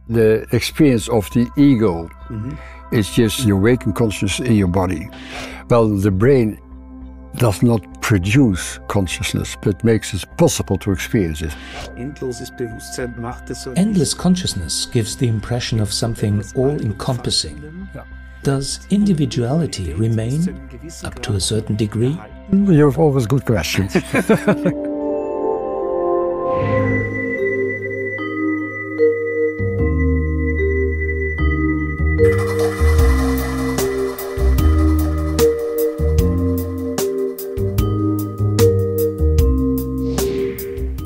The experience of the ego is just the awakened consciousness in your body. Well, the brain does not produce consciousness, but makes it possible to experience it. Endless consciousness gives the impression of something all-encompassing. Does individuality remain up to a certain degree? You have always good questions.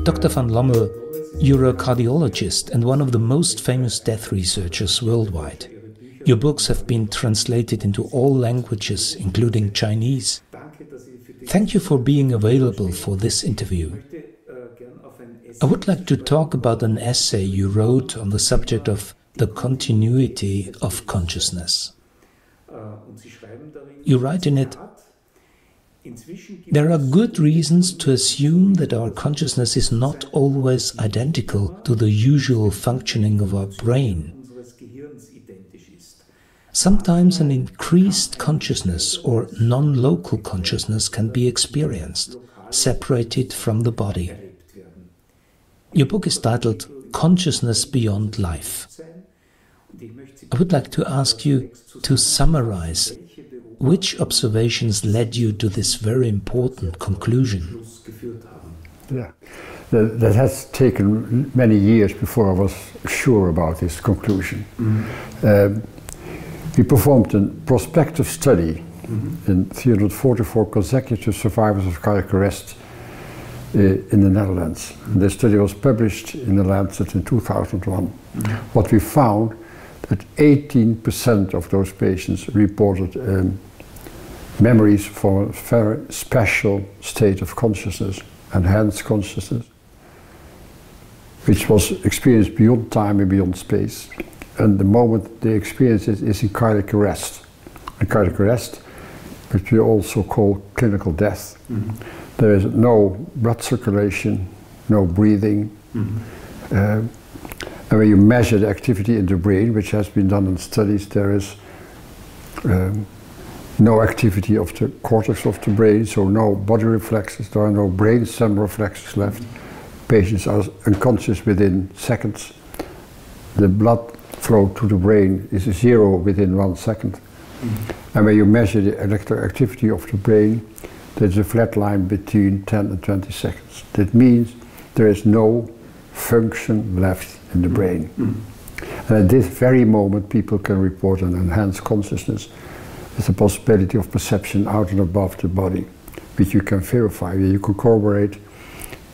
Dr. van Lommel, you're a cardiologist and one of the most famous death researchers worldwide. Your books have been translated into all languages, including Chinese. Thank you for being available for this interview. I would like to talk about an essay you wrote on the subject of the continuity of consciousness. You write in it, there are good reasons to assume that our consciousness is not always identical to the usual functioning of our brain. Sometimes an increased consciousness or non-local consciousness can be experienced, separated from the body. Your book is titled Consciousness Beyond Life. I would like to ask you to summarize which observations led you to this very important conclusion. Yeah, that has taken many years before I was sure about this conclusion. We performed a prospective study in 344 consecutive survivors of cardiac arrest in the Netherlands. The study was published in the Lancet in 2001. What we found that 18% of those patients reported memories for a very special state of consciousness, enhanced consciousness, which was experienced beyond time and beyond space. And the moment they experience it is in cardiac arrest. In cardiac arrest, which we also call clinical death. There is no blood circulation, no breathing. And when you measure the activity in the brain, which has been done in studies, there is no activity of the cortex of the brain, so no body reflexes, there are no brain stem reflexes left. Patients are unconscious within seconds. The blood flow to the brain is zero within 1 second. And when you measure the electrical activity of the brain, there's a flat line between 10 and 20 seconds. That means there is no function left in the brain. And at this very moment, people can report an enhanced consciousness. It's a possibility of perception out and above the body, which you can verify. You can corroborate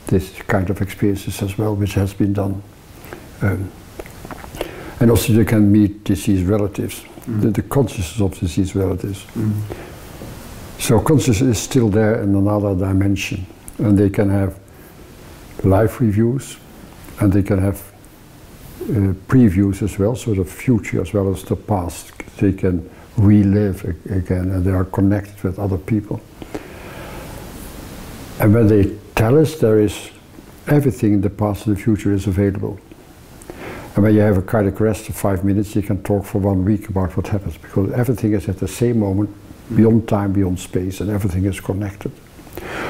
this kind of experiences as well, which has been done. And also you can meet deceased relatives, the consciousness of deceased relatives. So consciousness is still there in another dimension, and they can have life reviews, and they can have previews as well, so the future as well as the past. They can relive again, and they are connected with other people. And when they tell us, there is everything in the past and the future is available. And when you have a cardiac arrest of 5 minutes, you can talk for 1 week about what happens, because everything is at the same moment, beyond time, beyond space, and everything is connected.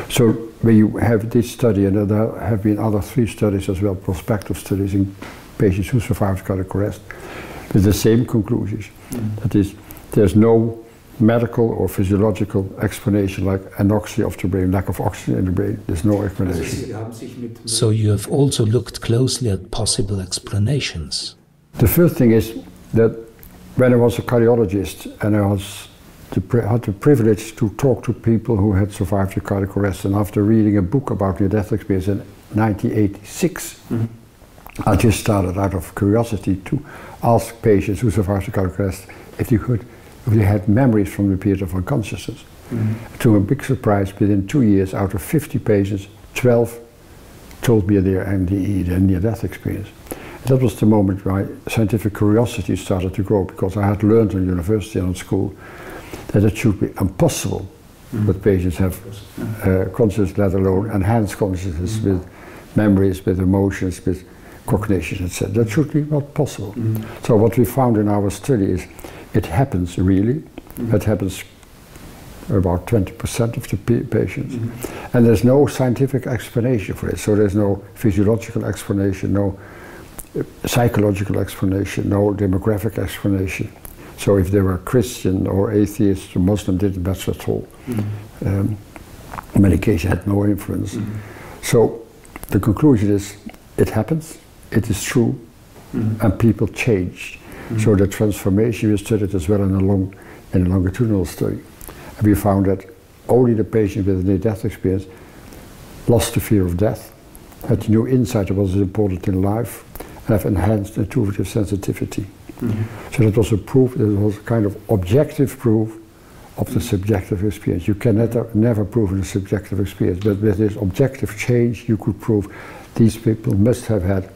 So when you have this study, and there have been other 3 studies as well, prospective studies in patients who survived cardiac arrest, with the same conclusions. That is, there's no medical or physiological explanation like anoxia of the brain, lack of oxygen in the brain. There's no explanation. So you have also looked closely at possible explanations. The first thing is that when I was a cardiologist and I had the privilege to talk to people who had survived a cardiac arrest, and after reading a book about near-death experience in 1986, I just started out of curiosity to ask patients who survived a cardiac arrest if they had memories from the period of unconsciousness. To a big surprise, within 2 years, out of 50 patients, 12 told me their NDE, their near-death experience. And that was the moment my scientific curiosity started to grow, because I had learned in university and in school that it should be impossible that patients have consciousness, let alone enhanced consciousness, with memories, with emotions, with cognition, etc. That should be not possible. So what we found in our study is it happens really. It happens about 20% of the patients. And there's no scientific explanation for it. So there's no physiological explanation, no psychological explanation, no demographic explanation. So if they were Christian or atheist or Muslim, didn't matter at all. Medication had no influence. So the conclusion is, it happens, it is true, and people changed. So the transformation we studied as well in a longitudinal study. And we found that only the patient with a near-death experience lost the fear of death, had new insight of what is important in life, and have enhanced intuitive sensitivity. So that was a proof, that was a kind of objective proof of the subjective experience. You can never prove a subjective experience, but with this objective change you could prove these people must have had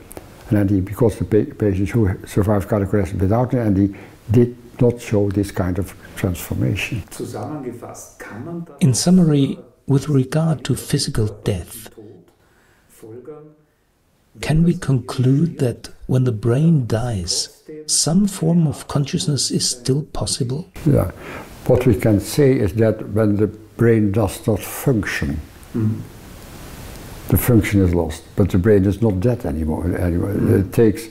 an NDE, because the patients who survived cardiac arrest without an NDE did not show this kind of transformation. In summary, with regard to physical death, can we conclude that when the brain dies, some form of consciousness is still possible? Yeah. What we can say is that when the brain does not function, the function is lost, but the brain is not dead anymore. It takes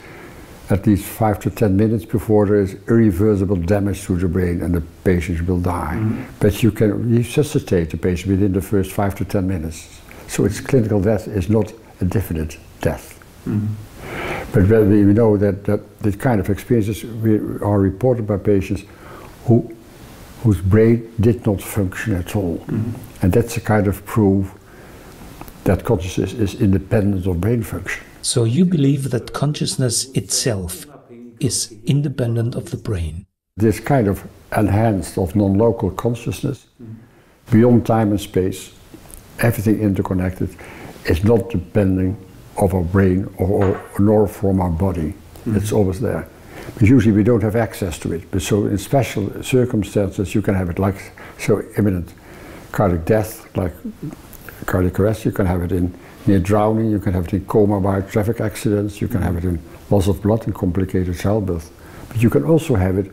at least 5 to 10 minutes before there is irreversible damage to the brain and the patient will die. But you can resuscitate the patient within the first 5 to 10 minutes. So its clinical death is not a definite death. But we know that this kind of experiences are reported by patients whose brain did not function at all. And that's a kind of proof that consciousness is independent of brain function. So you believe that consciousness itself is independent of the brain? This kind of enhanced of non-local consciousness, beyond time and space, everything interconnected, is not depending of our brain nor from our body. It's always there. But usually we don't have access to it. But so in special circumstances you can have it, like so imminent cardiac death, like cardiac arrest. You can have it in near drowning, you can have it in coma by traffic accidents, you can have it in loss of blood and complicated childbirth. But you can also have it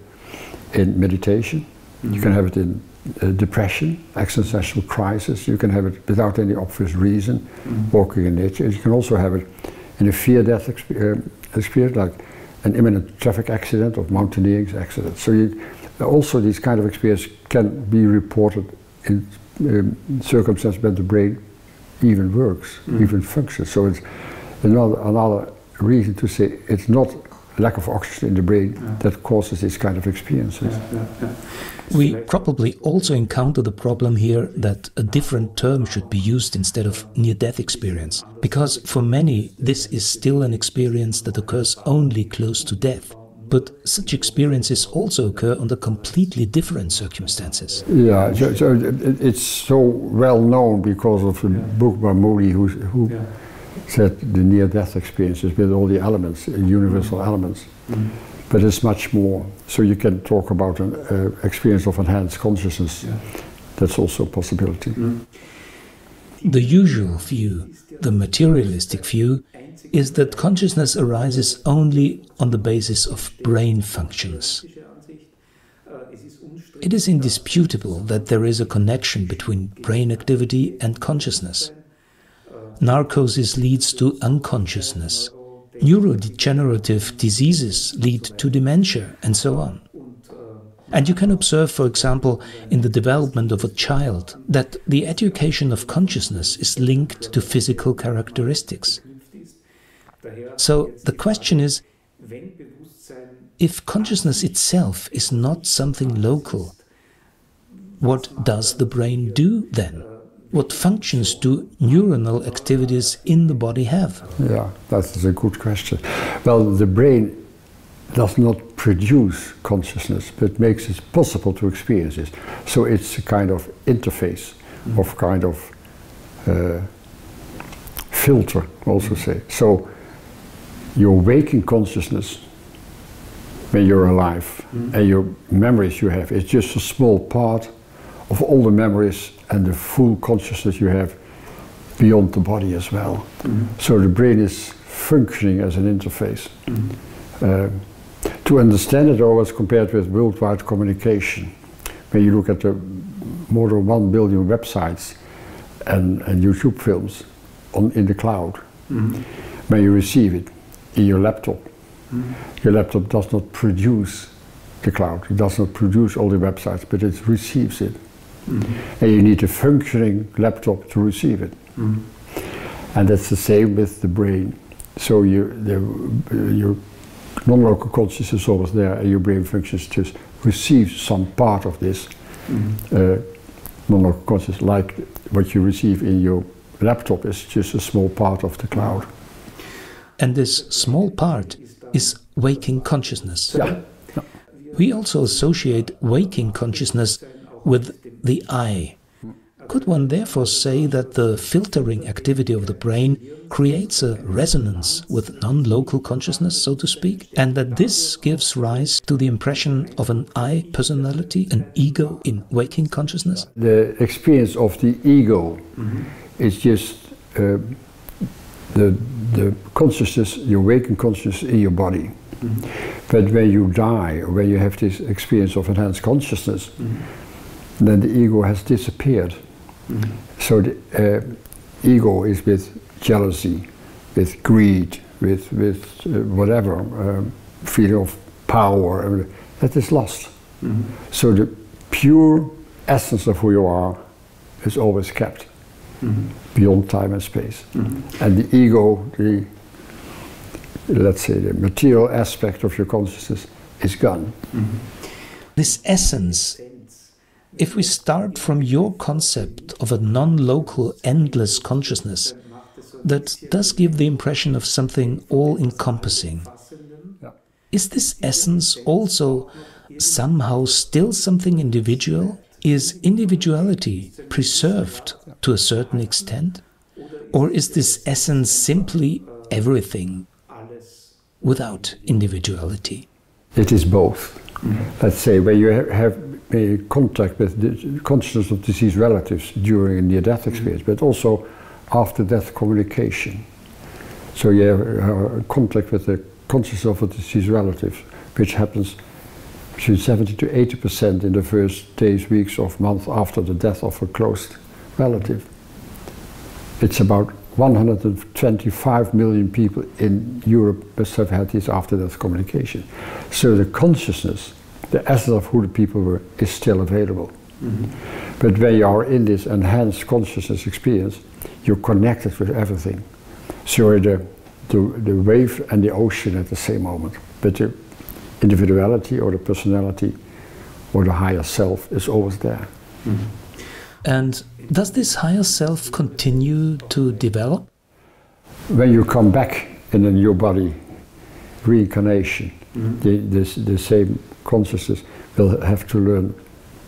in meditation, you can have it in depression, existential crisis, you can have it without any obvious reason, walking in nature. You can also have it in a fear-death experience, like an imminent traffic accident or mountaineering accident. So also these kind of experiences can be reported in circumstances when the brain even works, even functions. So it's another reason to say it's not lack of oxygen in the brain that causes these kind of experiences. We probably also encounter the problem here that a different term should be used instead of near-death experience, because for many this is still an experience that occurs only close to death. But such experiences also occur under completely different circumstances. Yeah, so it's so well known because of the book by Moody, who said the near-death experiences with all the elements, universal elements. But it's much more. So you can talk about an experience of enhanced consciousness. That's also a possibility. The usual view, the materialistic view, is that consciousness arises only on the basis of brain functions. It is indisputable that there is a connection between brain activity and consciousness. Narcosis leads to unconsciousness. Neurodegenerative diseases lead to dementia, and so on. And you can observe, for example, in the development of a child, that the education of consciousness is linked to physical characteristics. So the question is, if consciousness itself is not something local, what does the brain do then? What functions do neuronal activities in the body have? Yeah, that's a good question. Well, the brain does not produce consciousness, but makes it possible to experience it. So it's a kind of interface, of kind of filter, also say. So your waking consciousness, when you're alive, and your memories you have, it's just a small part of all the memories and the full consciousness you have beyond the body as well. So the brain is functioning as an interface. To understand it, always compared with worldwide communication. When you look at the more than 1 billion websites and YouTube films in the cloud, when you receive it in your laptop does not produce the cloud. It does not produce all the websites, but it receives it. And you need a functioning laptop to receive it. And that's the same with the brain. So your non-local consciousness is always there, and your brain functions just receives some part of this non-local consciousness, like what you receive in your laptop is just a small part of the cloud. And this small part is waking consciousness. Yeah. We also associate waking consciousness with the I. Could one therefore say that the filtering activity of the brain creates a resonance with non-local consciousness, so to speak, and that this gives rise to the impression of an I personality, an ego in waking consciousness? The experience of the ego is just the consciousness, your waking consciousness in your body. But when you die, or when you have this experience of enhanced consciousness, then the ego has disappeared. So the ego is with jealousy, with greed, with whatever, feeling of power, that is lost. So the pure essence of who you are is always kept, beyond time and space. And the ego, let's say the material aspect of your consciousness is gone. This essence, if we start from your concept of a non-local, endless consciousness, that does give the impression of something all-encompassing. Is this essence also somehow still something individual? Is individuality preserved to a certain extent? Or is this essence simply everything without individuality? It is both. Let's say when you have a contact with the consciousness of deceased relatives during a near-death experience, but also after-death communication. So you have contact with the consciousness of a deceased relative, which happens between 70 to 80% in the first days, weeks, or months after the death of a close relative. It's about 125 million people in Europe must have had this after-death communication. So the consciousness, the essence of who the people were, is still available. But when you are in this enhanced consciousness experience, you're connected with everything. So you're the wave and the ocean at the same moment. But the individuality or the personality or the higher self is always there. And does this higher self continue to develop? When you come back in a new body, reincarnation, the same consciousness will have to learn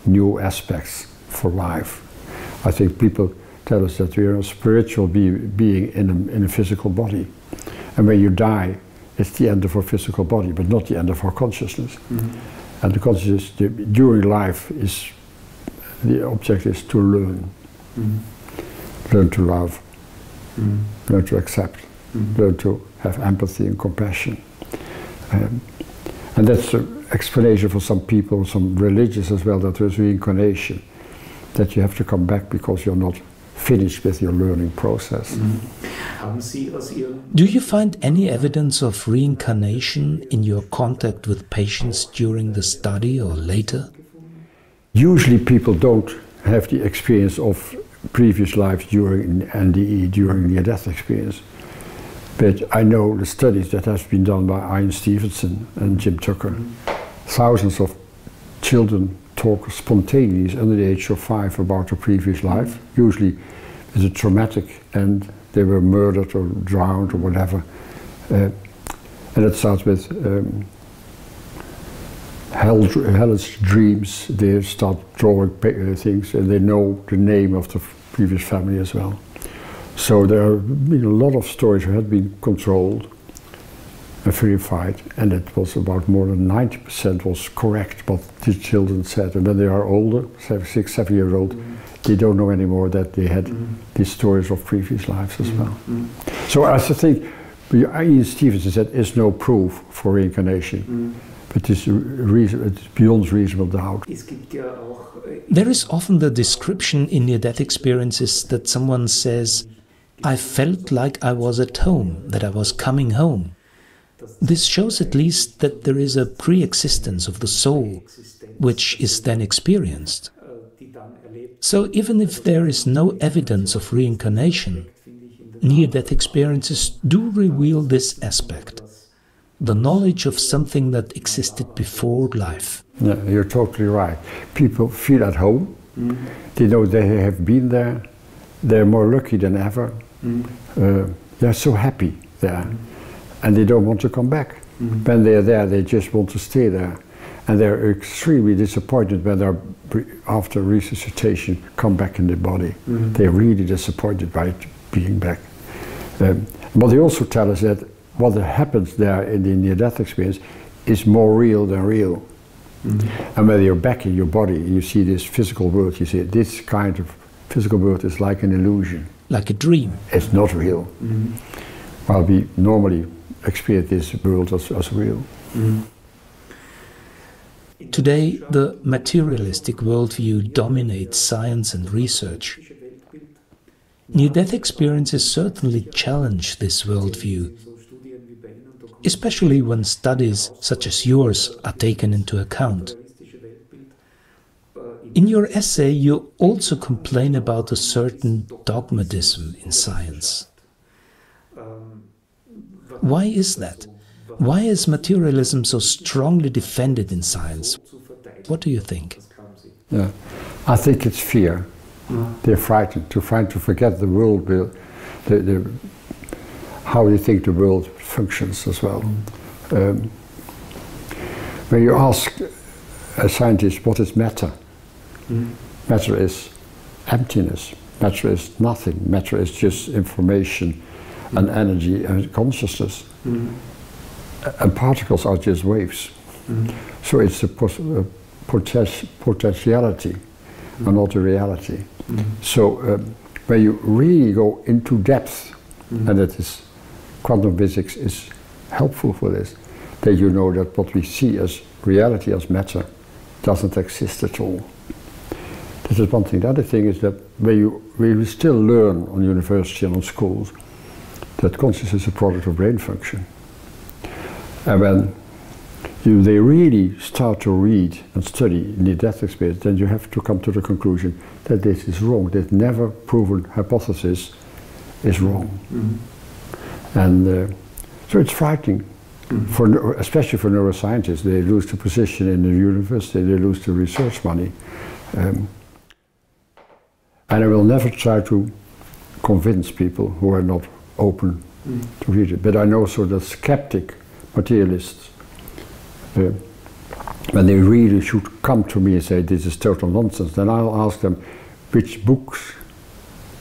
new aspects for life. I think people tell us that we are a spiritual being in a physical body. And when you die, it's the end of our physical body, but not the end of our consciousness. And the consciousness during life is, the object is to learn. Learn to love, learn to accept, learn to have empathy and compassion. And that's the explanation for some people, some religious as well, that there's reincarnation, that you have to come back because you're not finished with your learning process. Do you find any evidence of reincarnation in your contact with patients during the study or later? Usually people don't have the experience of previous lives during NDE, during near-death experience. But I know the studies that have been done by Ian Stevenson and Jim Tucker. Thousands of children talk spontaneously under the age of 5 about a previous life. Usually it's a traumatic end, they were murdered or drowned or whatever. And it starts with hellish dreams. They start drawing things and they know the name of the previous family as well. So there have been a lot of stories that had been controlled and verified, and it was about more than 90% was correct what the children said. And when they are older, 6, 7 years old, they don't know anymore that they had these stories of previous lives as well. So I think But Ian Stevenson said there's no proof for reincarnation, but it's beyond reasonable doubt. There is often the description in near-death experiences that someone says, "I felt like I was at home, that I was coming home." This shows at least that there is a pre-existence of the soul, which is then experienced. So even if there is no evidence of reincarnation, near-death experiences do reveal this aspect, the knowledge of something that existed before life. Yeah, you're totally right. People feel at home, they know they have been there, they're more lucky than ever, they're so happy there, and they don't want to come back. When they're there, they just want to stay there. And they're extremely disappointed when they're, after resuscitation, come back in the body. They're really disappointed by being back. But they also tell us that what happens there in the near-death experience is more real than real. And when you're back in your body and you see this physical world, you say this kind of physical world is like an illusion. Like a dream. It's not real. While we normally experience this world as real. Today, the materialistic worldview dominates science and research. Near-death experiences certainly challenge this worldview, especially when studies such as yours are taken into account. In your essay, you also complain about a certain dogmatism in science. Why is that? Why is materialism so strongly defended in science? What do you think? Yeah, I think it's fear. They're frightened to forget the world, how they think the world functions as well. When you ask a scientist what is matter, matter is emptiness, matter is nothing, matter is just information and energy and consciousness. And particles are just waves. So it's a potentiality and not a reality. So when you really go into depth, and that is, quantum physics is helpful for this, that you know that what we see as reality, as matter, doesn't exist at all. This is one thing. The other thing is that we still learn on university and on schools that consciousness is a product of brain function. And when they really start to read and study near-death experience, then you have to come to the conclusion that this is wrong. This never proven hypothesis is wrong. And so it's frightening, especially for neuroscientists. They lose the position in the university, they lose the research money. And I will never try to convince people who are not open to read it. But I know so that skeptic materialists, when they really should come to me and say this is total nonsense, then I'll ask them, which books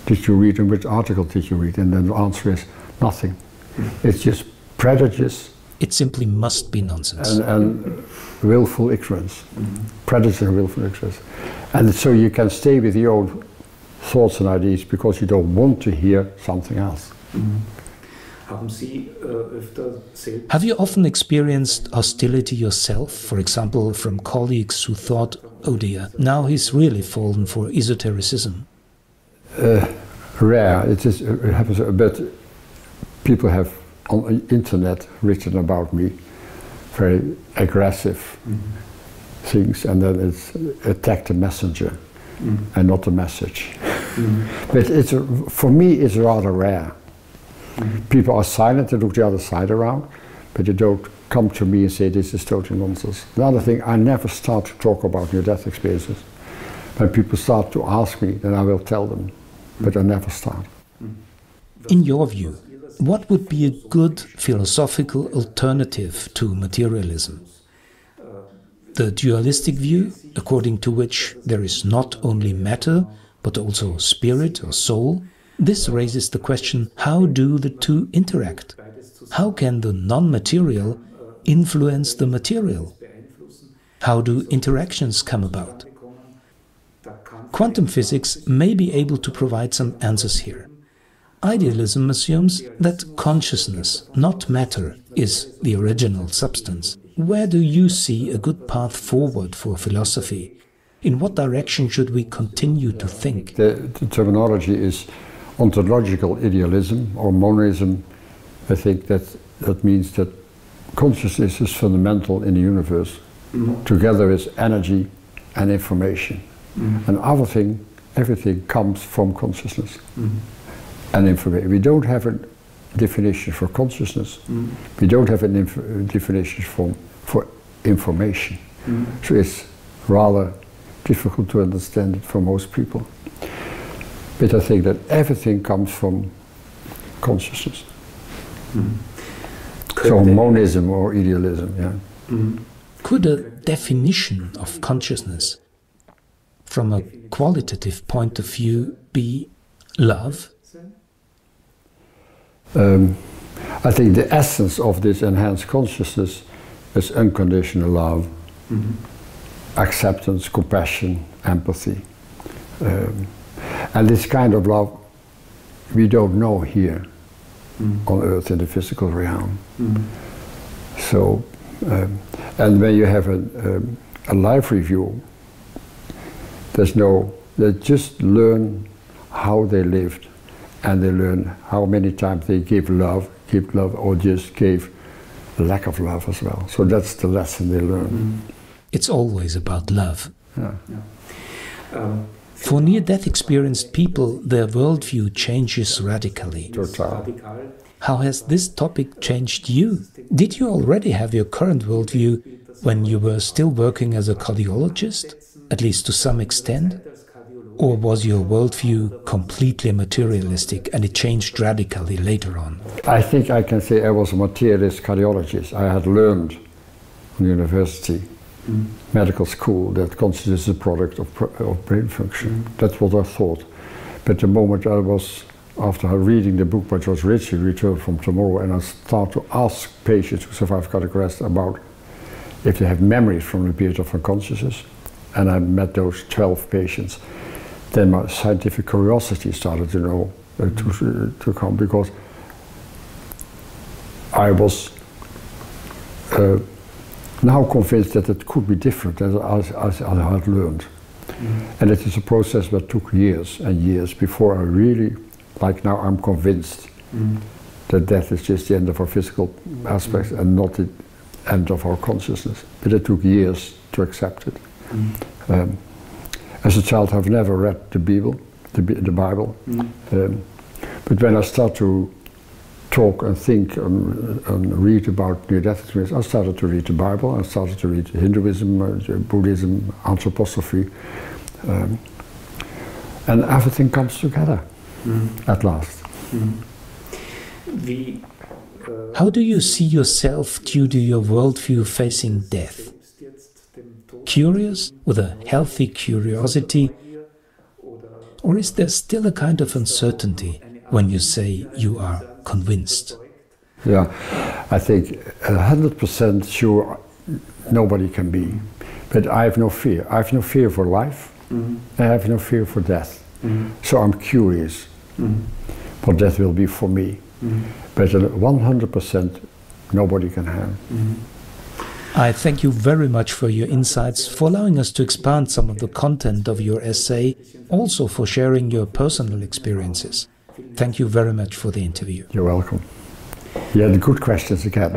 did you read and which article did you read? And then the answer is nothing. It's just prejudice. It simply must be nonsense. And willful ignorance. Prejudice and willful ignorance. And so you can stay with your own thoughts and ideas because you don't want to hear something else. Have you often experienced hostility yourself, for example, from colleagues who thought, oh dear, now he's really fallen for esotericism? Rare. It happens, but people have on the internet written about me very aggressive things, and then it's attack the messenger and not the message. But for me it's rather rare. People are silent, they look the other side around, but they don't come to me and say this is total nonsense. Another thing, I never start to talk about near-death experiences. When people start to ask me, then I will tell them, but I never start. In your view, what would be a good philosophical alternative to materialism? The dualistic view, according to which there is not only matter, but also spirit or soul? This raises the question, how do the two interact? How can the non-material influence the material? How do interactions come about? Quantum physics may be able to provide some answers here. Idealism assumes that consciousness, not matter, is the original substance. Where do you see a good path forward for philosophy? In what direction should we continue to think? The terminology is ontological idealism or monism. I think that means that consciousness is fundamental in the universe, together with energy and information. And everything comes from consciousness and information. We don't have a definition for consciousness. We don't have a definition for information. So it's rather difficult to understand it for most people. But I think that everything comes from consciousness. So monism or idealism, yeah. Could a definition of consciousness from a qualitative point of view be love? I think the essence of this enhanced consciousness is unconditional love, acceptance, compassion, empathy. And this kind of love we don't know here on earth in the physical realm. So, and when you have a life review, they just learn how they lived, and they learn how many times they give love, or just gave lack of love as well. So that's the lesson they learn. It's always about love. Yeah. For near-death experienced people, their worldview changes radically. Total. How has this topic changed you? Did you already have your current worldview when you were still working as a cardiologist, at least to some extent? Or was your worldview completely materialistic and it changed radically later on? I think I can say I was a materialist cardiologist. I had learned in university, medical school, that consciousness is a product of brain function. That's what I thought. But the moment I was, after reading the book by George Ritchie, Return from Tomorrow, and I started to ask patients who survive cardiac arrest about if they have memories from the period of unconsciousness, and I met those 12 patients, then my scientific curiosity started to come, because I was now convinced that it could be different as I had learned. And it is a process that took years and years before I really, like now I'm convinced that death is just the end of our physical aspects and not the end of our consciousness. But it took years to accept it. As a child I've never read the Bible, but when I start to talk and think and read about near-death experience, I started to read the Bible, I started to read Hinduism, Buddhism, anthroposophy, and everything comes together at last. How do you see yourself due to your worldview facing death? Curious, with a healthy curiosity, or is there still a kind of uncertainty when you say you are convinced? Yeah, I think 100% sure nobody can be, but I have no fear. I have no fear for life, I have no fear for death. So I'm curious what death will be for me, but 100% nobody can have. I thank you very much for your insights, for allowing us to expand some of the content of your essay, also for sharing your personal experiences. Thank you very much for the interview. You're welcome. You had good questions again.